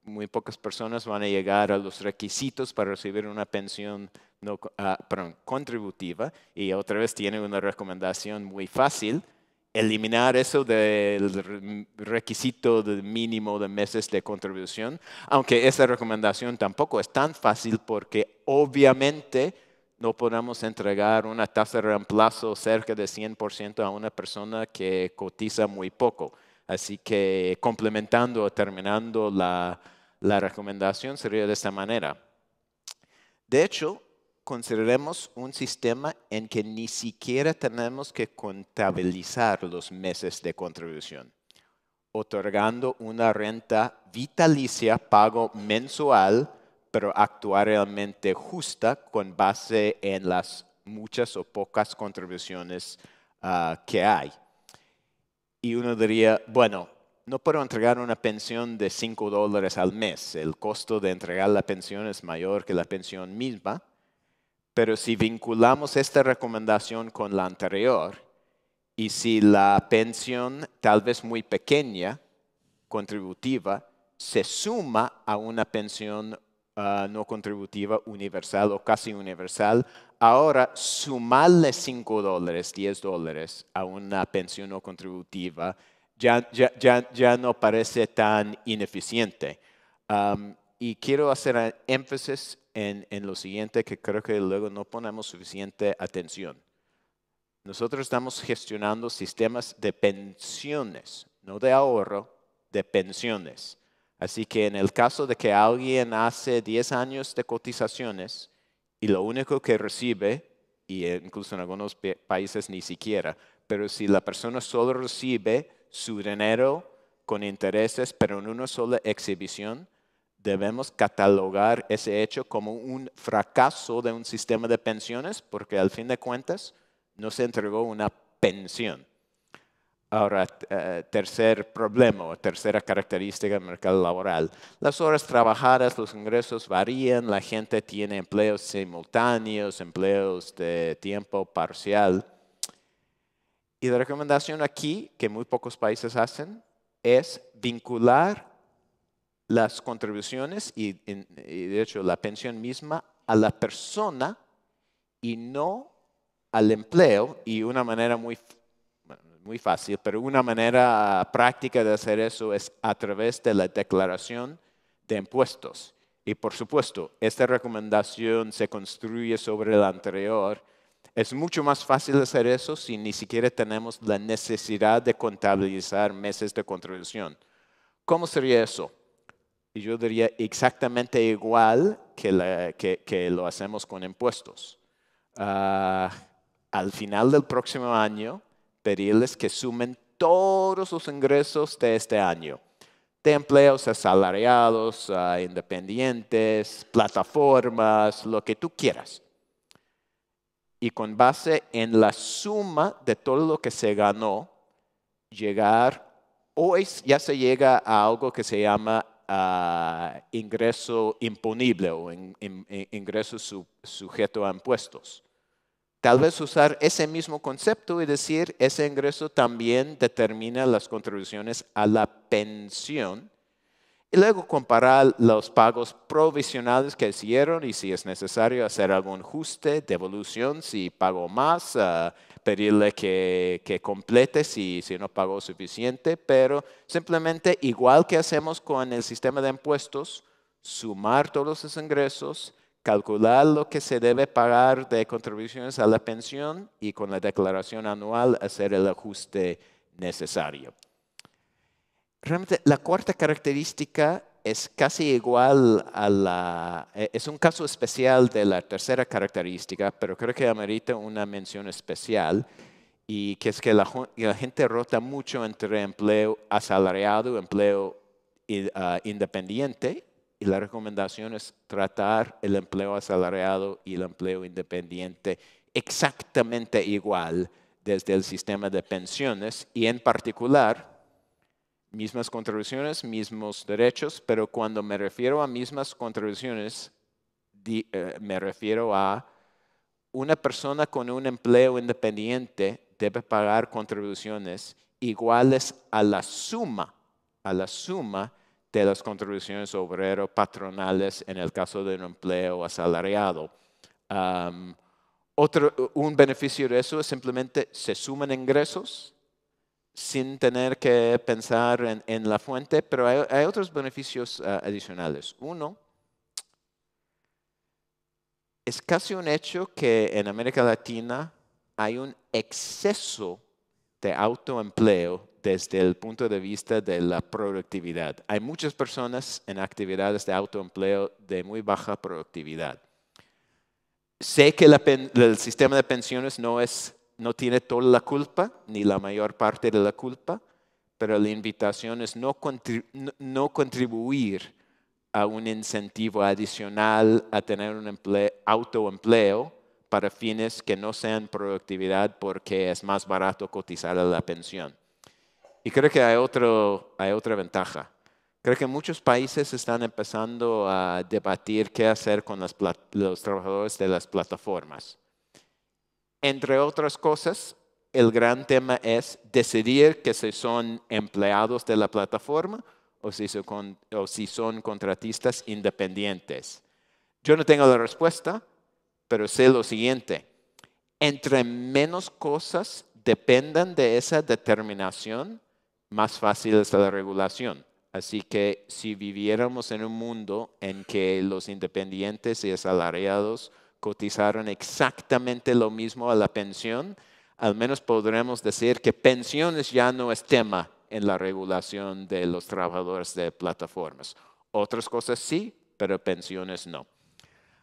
muy pocas personas van a llegar a los requisitos para recibir una pensión contributiva. Y otra vez tiene una recomendación muy fácil. Eliminar eso del requisito de mínimo de meses de contribución, aunque esa recomendación tampoco es tan fácil porque obviamente no podemos entregar una tasa de reemplazo cerca de 100% a una persona que cotiza muy poco. Así que complementando o terminando la recomendación sería de esta manera. De hecho, consideremos un sistema en que ni siquiera tenemos que contabilizar los meses de contribución, otorgando una renta vitalicia, pago mensual, pero actuarialmente justa con base en las muchas o pocas contribuciones que hay. Y uno diría, bueno, no puedo entregar una pensión de $5 al mes. El costo de entregar la pensión es mayor que la pensión misma. Pero si vinculamos esta recomendación con la anterior, y si la pensión, tal vez muy pequeña, contributiva, se suma a una pensión no contributiva universal o casi universal, ahora sumarle $5, $10 a una pensión no contributiva ya no parece tan ineficiente. Y quiero hacer énfasis en lo siguiente, que creo que luego no ponemos suficiente atención. Nosotros estamos gestionando sistemas de pensiones, no de ahorro, de pensiones. Así que en el caso de que alguien hace 10 años de cotizaciones y lo único que recibe, y incluso en algunos países ni siquiera, pero si la persona solo recibe su dinero con intereses, pero en una sola exhibición, debemos catalogar ese hecho como un fracaso de un sistema de pensiones, porque al fin de cuentas no se entregó una pensión. Ahora, tercer problema o tercera característica del mercado laboral. Las horas trabajadas, los ingresos varían, la gente tiene empleos simultáneos, empleos de tiempo parcial. Y la recomendación aquí, que muy pocos países hacen, es vincular las contribuciones y de hecho la pensión misma a la persona y no al empleo. Y una manera muy fácil, pero una manera práctica de hacer eso es a través de la declaración de impuestos. Y por supuesto, esta recomendación se construye sobre la anterior. Es mucho más fácil hacer eso si ni siquiera tenemos la necesidad de contabilizar meses de contribución. ¿Cómo sería eso? Y yo diría exactamente igual que lo hacemos con impuestos. Al final del próximo año, pedirles que sumen todos los ingresos de este año, de empleos asalariados, independientes, plataformas, lo que tú quieras. Y con base en la suma de todo lo que se ganó, hoy ya se llega a algo que se llama ingreso imponible o ingreso sujeto a impuestos. Tal vez usar ese mismo concepto y decir ese ingreso también determina las contribuciones a la pensión y luego comparar los pagos provisionales que hicieron y si es necesario hacer algún ajuste, devolución si pagó más, pedirle que complete si no pagó suficiente, pero simplemente igual que hacemos con el sistema de impuestos, sumar todos esos ingresos, calcular lo que se debe pagar de contribuciones a la pensión y con la declaración anual hacer el ajuste necesario. Realmente la cuarta característica es casi igual es un caso especial de la tercera característica, pero creo que amerita una mención especial y que es que la gente rota mucho entre empleo asalariado y empleo independiente. Y la recomendación es tratar el empleo asalariado y el empleo independiente exactamente igual desde el sistema de pensiones y en particular mismas contribuciones, mismos derechos, pero cuando me refiero a mismas contribuciones, me refiero a una persona con un empleo independiente debe pagar contribuciones iguales a la suma de las contribuciones obrero-patronales en el caso de un empleo asalariado. Un beneficio de eso es simplemente se suman ingresos sin tener que pensar en la fuente, pero hay otros beneficios adicionales. Uno, es casi un hecho que en América Latina hay un exceso de autoempleo desde el punto de vista de la productividad. Hay muchas personas en actividades de autoempleo de muy baja productividad. Sé que el sistema de pensiones no tiene toda la culpa, ni la mayor parte de la culpa, pero la invitación es no contribuir a un incentivo adicional a tener un autoempleo para fines que no sean productividad porque es más barato cotizar a la pensión. Y creo que hay otra ventaja. Creo que muchos países están empezando a debatir qué hacer con los trabajadores de las plataformas. Entre otras cosas, el gran tema es decidir que si son empleados de la plataforma o si son contratistas independientes. Yo no tengo la respuesta, pero sé lo siguiente. Entre menos cosas dependan de esa determinación, más fácil es la regulación. Así que si viviéramos en un mundo en que los independientes y asalariados cotizaron exactamente lo mismo a la pensión, al menos podremos decir que pensiones ya no es tema en la regulación de los trabajadores de plataformas. Otras cosas sí, pero pensiones no.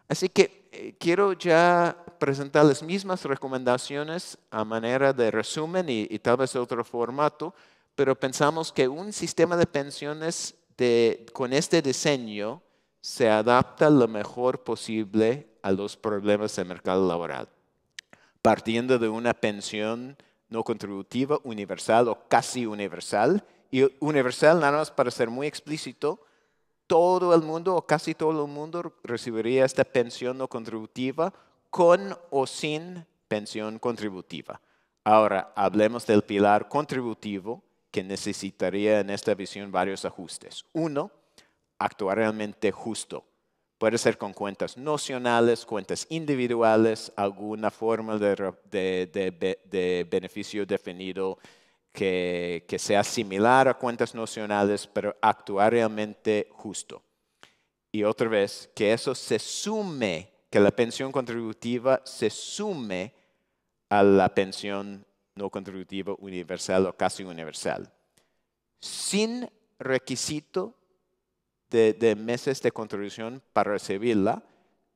Así que quiero ya presentar las mismas recomendaciones a manera de resumen y tal vez otro formato, pero pensamos que un sistema de pensiones con este diseño se adapta lo mejor posible a los problemas del mercado laboral. Partiendo de una pensión no contributiva, universal o casi universal, y universal, nada más para ser muy explícito, todo el mundo o casi todo el mundo recibiría esta pensión no contributiva con o sin pensión contributiva. Ahora, hablemos del pilar contributivo que necesitaría en esta visión varios ajustes. Uno, actuarialmente justo. Puede ser con cuentas nocionales, cuentas individuales, alguna forma de beneficio definido que sea similar a cuentas nocionales, pero actuarialmente justo. Y otra vez, que eso se sume, que la pensión contributiva se sume a la pensión no contributiva universal o casi universal, sin requisito de meses de contribución para recibirla.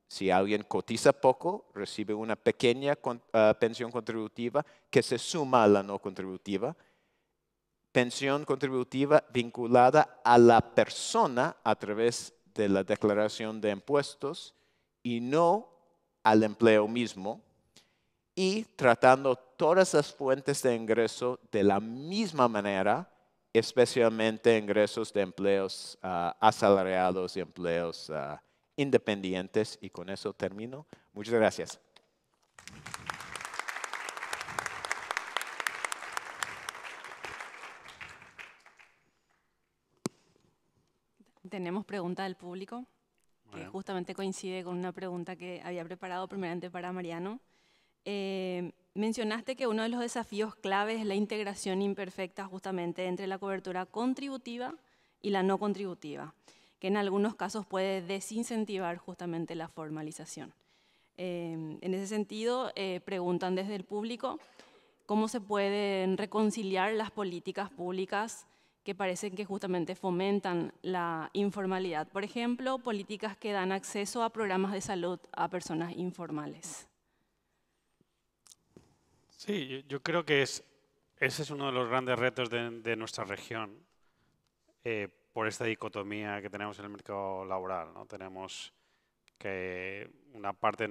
Si alguien cotiza poco, recibe una pequeña pensión contributiva que se suma a la no contributiva. Pensión contributiva vinculada a la persona a través de la declaración de impuestos y no al empleo mismo. Y tratando todas las fuentes de ingreso de la misma manera, especialmente ingresos de empleos asalariados y empleos independientes. Y con eso termino. Muchas gracias. Tenemos pregunta del público, que justamente coincide con una pregunta que había preparado primeramente para Mariano. Mencionaste que uno de los desafíos claves es la integración imperfecta justamente entre la cobertura contributiva y la no contributiva, que en algunos casos puede desincentivar justamente la formalización. En ese sentido, preguntan desde el público cómo se pueden reconciliar las políticas públicas que parecen que justamente fomentan la informalidad. Por ejemplo, políticas que dan acceso a programas de salud a personas informales. Sí, yo creo que ese es uno de los grandes retos de nuestra región por esta dicotomía que tenemos en el mercado laboral, ¿no? Tenemos que una parte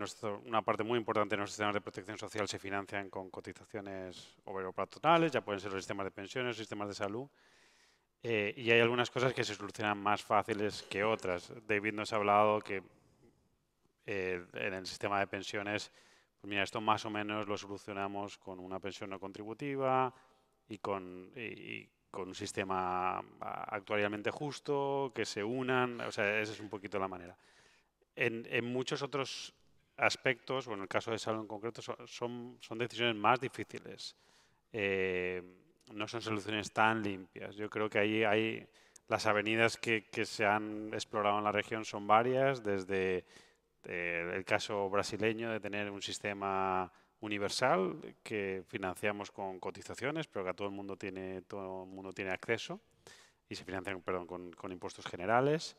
muy importante de nuestros sistemas de protección social se financian con cotizaciones obrero-patronales, ya pueden ser los sistemas de pensiones, los sistemas de salud, y hay algunas cosas que se solucionan más fáciles que otras. David nos ha hablado que en el sistema de pensiones, pues mira, esto más o menos lo solucionamos con una pensión no contributiva y con un sistema actuarialmente justo, que se unan, o sea, esa es un poquito la manera. En muchos otros aspectos, o en el caso de salud en concreto, son decisiones más difíciles. No son soluciones tan limpias. Yo creo que ahí hay las avenidas que se han explorado en la región son varias, desde el caso brasileño de tener un sistema universal que financiamos con cotizaciones, pero que a todo el mundo tiene acceso y se financian, perdón, con impuestos generales,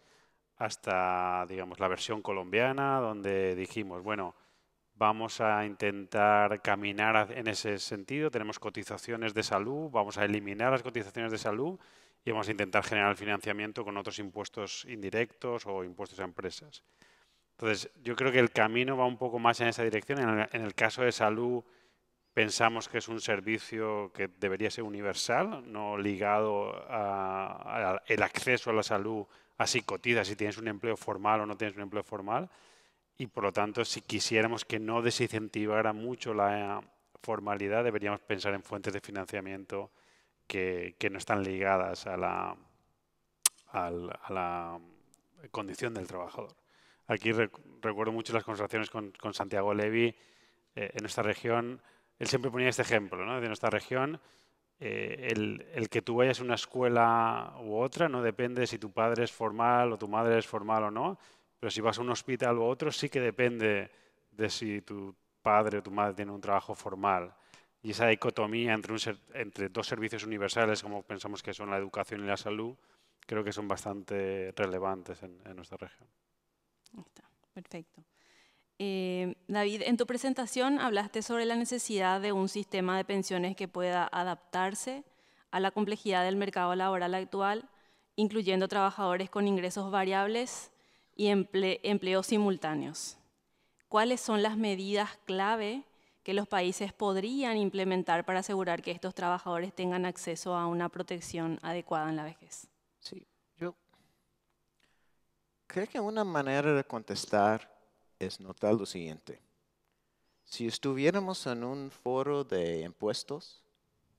hasta, digamos, la versión colombiana, donde dijimos, bueno, vamos a intentar caminar en ese sentido, tenemos cotizaciones de salud, vamos a eliminar las cotizaciones de salud y vamos a intentar generar el financiamiento con otros impuestos indirectos o impuestos a empresas. Entonces, yo creo que el camino va un poco más en esa dirección. En el caso de salud, pensamos que es un servicio que debería ser universal, no ligado al acceso a la salud, así cotiza si tienes un empleo formal o no tienes un empleo formal. Y por lo tanto, si quisiéramos que no desincentivara mucho la formalidad, deberíamos pensar en fuentes de financiamiento que no están ligadas a la condición del trabajador. Aquí recuerdo mucho las conversaciones con Santiago Levy en nuestra región. Él siempre ponía este ejemplo, ¿no? De nuestra región. El que tú vayas a una escuela u otra no depende si tu padre es formal o tu madre es formal o no, pero si vas a un hospital u otro sí que depende de si tu padre o tu madre tiene un trabajo formal. Y esa dicotomía entre dos servicios universales, como pensamos que son la educación y la salud, creo que son bastante relevantes en nuestra región. Ahí está, perfecto. David, en tu presentación hablaste sobre la necesidad de un sistema de pensiones que pueda adaptarse a la complejidad del mercado laboral actual, incluyendo trabajadores con ingresos variables y empleos simultáneos. ¿Cuáles son las medidas clave que los países podrían implementar para asegurar que estos trabajadores tengan acceso a una protección adecuada en la vejez? Sí, yo creo que una manera de contestar es notar lo siguiente. Si estuviéramos en un foro de impuestos,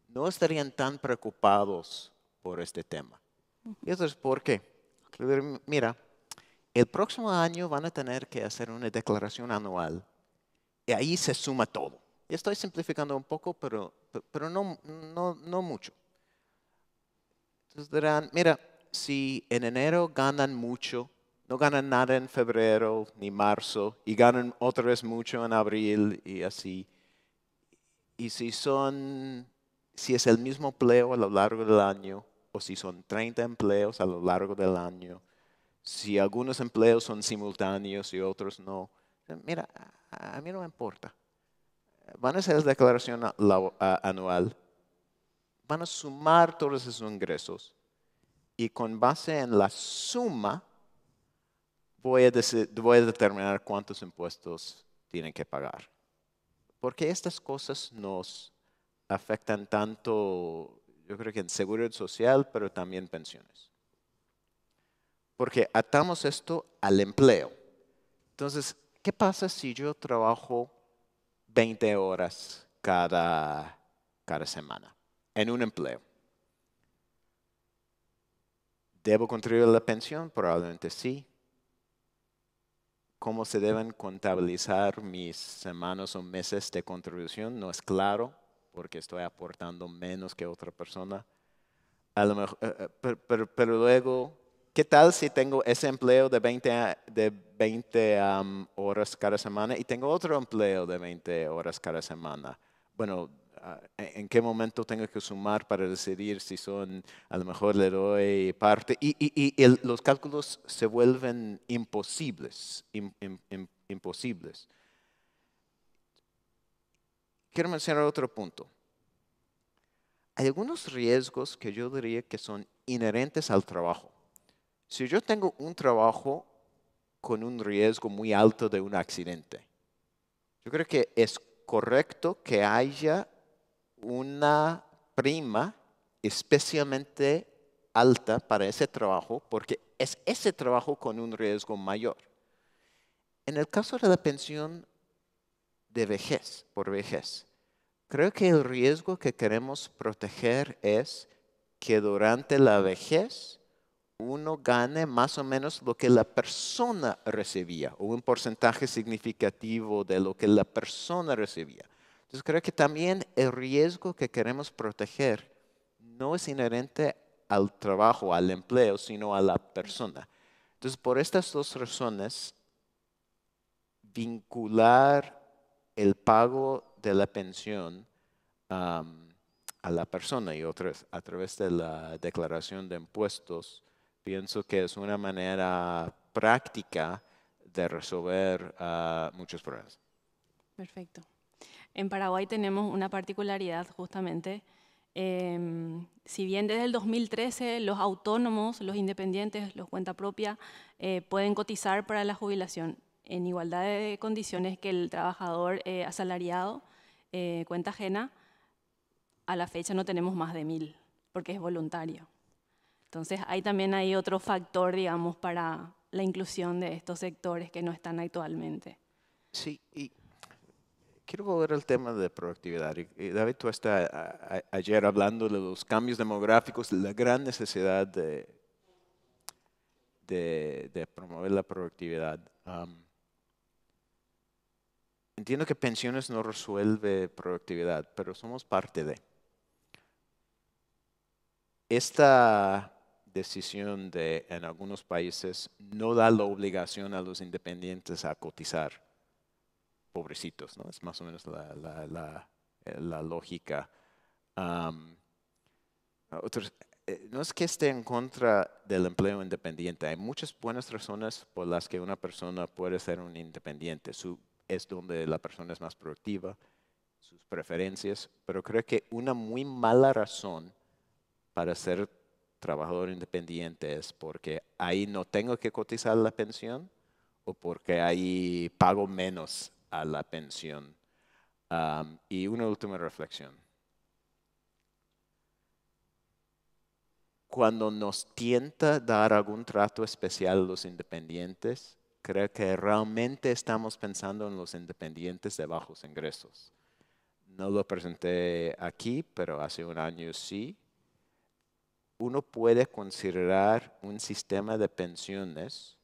no estarían tan preocupados por este tema. Y eso es por qué. Mira, el próximo año van a tener que hacer una declaración anual y ahí se suma todo. Y estoy simplificando un poco, pero no mucho. Entonces dirán, mira, si en enero ganan mucho, no ganan nada en febrero ni marzo y ganan otra vez mucho en abril y así. Y si es el mismo empleo a lo largo del año o si son 30 empleos a lo largo del año, si algunos empleos son simultáneos y otros no, mira, a mí no me importa. Van a hacer la declaración anual, van a sumar todos esos ingresos y con base en la suma voy a determinar cuántos impuestos tienen que pagar. Porque estas cosas nos afectan tanto, yo creo que en seguridad social, pero también pensiones. Porque atamos esto al empleo. Entonces, ¿qué pasa si yo trabajo 20 horas cada semana en un empleo? ¿Debo contribuir a la pensión? Probablemente sí. ¿Cómo se deben contabilizar mis semanas o meses de contribución? No es claro, porque estoy aportando menos que otra persona. A lo mejor, pero luego, ¿qué tal si tengo ese empleo de 20 horas cada semana y tengo otro empleo de 20 horas cada semana? Bueno, ¿en qué momento tengo que sumar para decidir si son, a lo mejor le doy parte? Y los cálculos se vuelven imposibles, imposibles. Quiero mencionar otro punto. Hay algunos riesgos que yo diría que son inherentes al trabajo. Si yo tengo un trabajo con un riesgo muy alto de un accidente, yo creo que es correcto que haya una prima especialmente alta para ese trabajo porque es ese trabajo con un riesgo mayor. En el caso de la pensión de vejez, por vejez, creo que el riesgo que queremos proteger es que durante la vejez uno gane más o menos lo que la persona recibía o un porcentaje significativo de lo que la persona recibía. Entonces creo que también el riesgo que queremos proteger no es inherente al trabajo, al empleo, sino a la persona. Entonces por estas dos razones, vincular el pago de la pensión a la persona y a través de la declaración de impuestos, pienso que es una manera práctica de resolver muchos problemas. Perfecto. En Paraguay tenemos una particularidad justamente. Si bien desde el 2013 los autónomos, los independientes, los cuenta propia, pueden cotizar para la jubilación en igualdad de condiciones que el trabajador asalariado, cuenta ajena, a la fecha no tenemos más de 1000, porque es voluntario. Entonces, también hay otro factor, digamos, para la inclusión de estos sectores que no están actualmente. Sí, y quiero volver al tema de productividad. Y David, tú estás ayer hablando de los cambios demográficos, la gran necesidad de promover la productividad. Entiendo que pensiones no resuelve productividad, pero somos parte de. Esta decisión en algunos países no da la obligación a los independientes a cotizar. Pobrecitos, ¿no? Es más o menos la lógica. No es que esté en contra del empleo independiente. Hay muchas buenas razones por las que una persona puede ser un independiente. Es donde la persona es más productiva, sus preferencias, pero creo que una muy mala razón para ser trabajador independiente es porque ahí no tengo que cotizar la pensión o porque ahí pago menos a la pensión. Y una última reflexión. Cuando nos tienta dar algún trato especial a los independientes, creo que realmente estamos pensando en los independientes de bajos ingresos. No lo presenté aquí, pero hace un año sí. Uno puede considerar un sistema de pensiones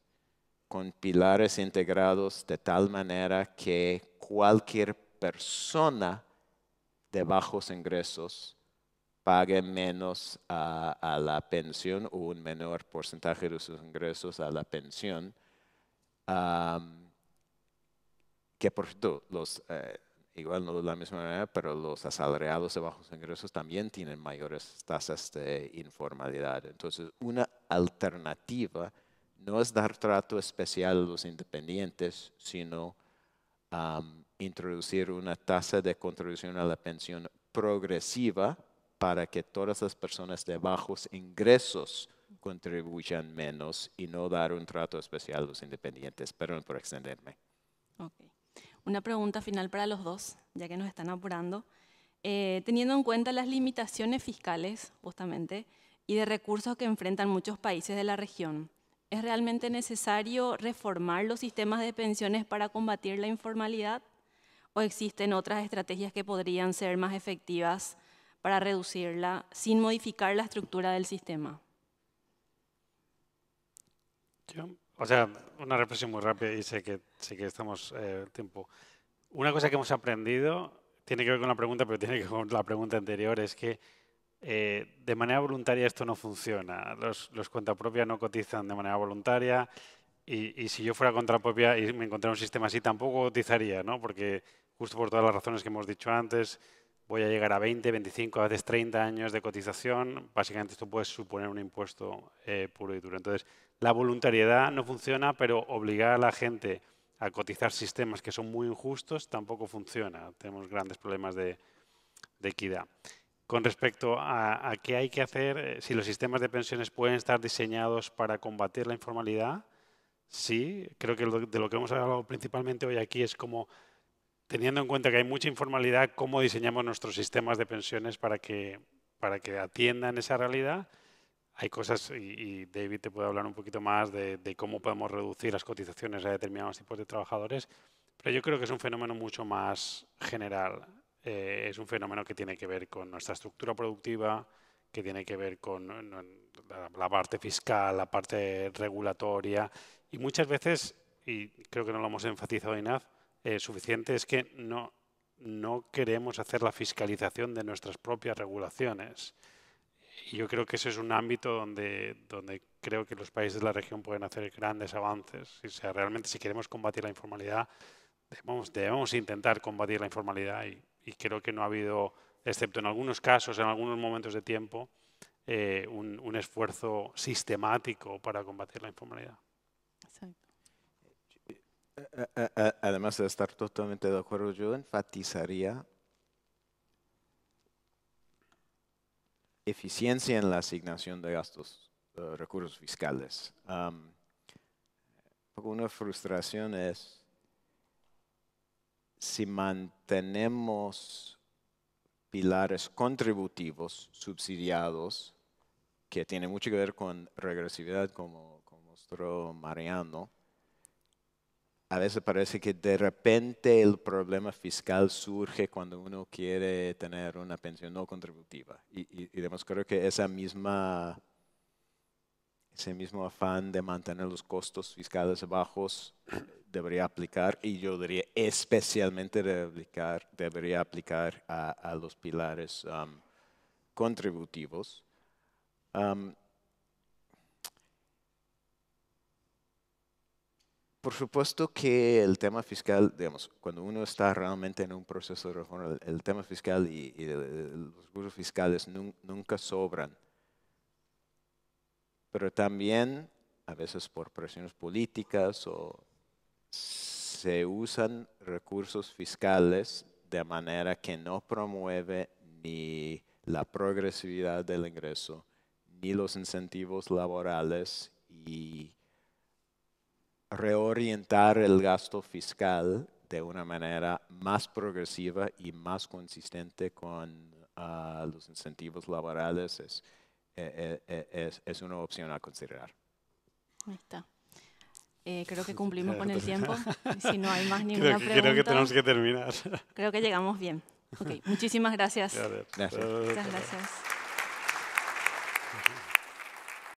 con pilares integrados de tal manera que cualquier persona de bajos ingresos pague menos a la pensión o un menor porcentaje de sus ingresos a la pensión. Que por cierto, igual no de la misma manera, pero los asalariados de bajos ingresos también tienen mayores tasas de informalidad. Entonces, una alternativa no es dar trato especial a los independientes, sino introducir una tasa de contribución a la pensión progresiva para que todas las personas de bajos ingresos contribuyan menos y no dar un trato especial a los independientes. Perdón por extenderme. Okay. Una pregunta final para los dos, ya que nos están apurando. Teniendo en cuenta las limitaciones fiscales, justamente, y de recursos que enfrentan muchos países de la región, ¿es realmente necesario reformar los sistemas de pensiones para combatir la informalidad? ¿O existen otras estrategias que podrían ser más efectivas para reducirla sin modificar la estructura del sistema? O sea, una reflexión muy rápida y sé que estamos tiempo. Una cosa que hemos aprendido, tiene que ver con la pregunta, pero tiene que ver con la pregunta anterior, es que de manera voluntaria esto no funciona. Los cuentapropias no cotizan de manera voluntaria y si yo fuera cuentapropia y me encontrara un sistema así, tampoco cotizaría, ¿no? Porque justo por todas las razones que hemos dicho antes, voy a llegar a 20, 25, a veces 30 años de cotización. Básicamente esto puede suponer un impuesto puro y duro. Entonces, la voluntariedad no funciona, pero obligar a la gente a cotizar sistemas que son muy injustos tampoco funciona. Tenemos grandes problemas de equidad. Con respecto a qué hay que hacer, si los sistemas de pensiones pueden estar diseñados para combatir la informalidad, sí. Creo que de lo que hemos hablado principalmente hoy aquí es como, teniendo en cuenta que hay mucha informalidad, cómo diseñamos nuestros sistemas de pensiones para que atiendan esa realidad. Hay cosas, y David te puede hablar un poquito más de cómo podemos reducir las cotizaciones a determinados tipos de trabajadores, pero yo creo que es un fenómeno mucho más general. Es un fenómeno que tiene que ver con nuestra estructura productiva, que tiene que ver con la parte fiscal, la parte regulatoria, y muchas veces, y creo que no lo hemos enfatizado enough, suficiente es que no queremos hacer la fiscalización de nuestras propias regulaciones. Y yo creo que ese es un ámbito donde creo que los países de la región pueden hacer grandes avances. O sea, realmente si queremos combatir la informalidad, debemos intentar combatir la informalidad y creo que no ha habido, excepto en algunos casos, en algunos momentos de tiempo, un esfuerzo sistemático para combatir la informalidad. Exacto. Además de estar totalmente de acuerdo, yo enfatizaría eficiencia en la asignación de gastos, recursos fiscales. Una frustración es, si mantenemos pilares contributivos, subsidiados, que tiene mucho que ver con regresividad, como mostró Mariano, a veces parece que de repente el problema fiscal surge cuando uno quiere tener una pensión no contributiva. Y creo que ese mismo afán de mantener los costos fiscales bajos debería aplicar, y yo diría especialmente debería aplicar a los pilares contributivos. Por supuesto que el tema fiscal, digamos, cuando uno está realmente en un proceso de reforma, el tema fiscal y los recursos fiscales nunca sobran. Pero también, a veces por presiones políticas, se usan recursos fiscales de manera que no promueve ni la progresividad del ingreso, ni los incentivos laborales, y reorientar el gasto fiscal de una manera más progresiva y más consistente con los incentivos laborales es una opción a considerar. Ahí está. Creo que cumplimos con el tiempo. Si no hay más ninguna pregunta, creo que tenemos que terminar. creo que llegamos bien. Ok, muchísimas gracias. Gracias. Gracias. Muchas gracias.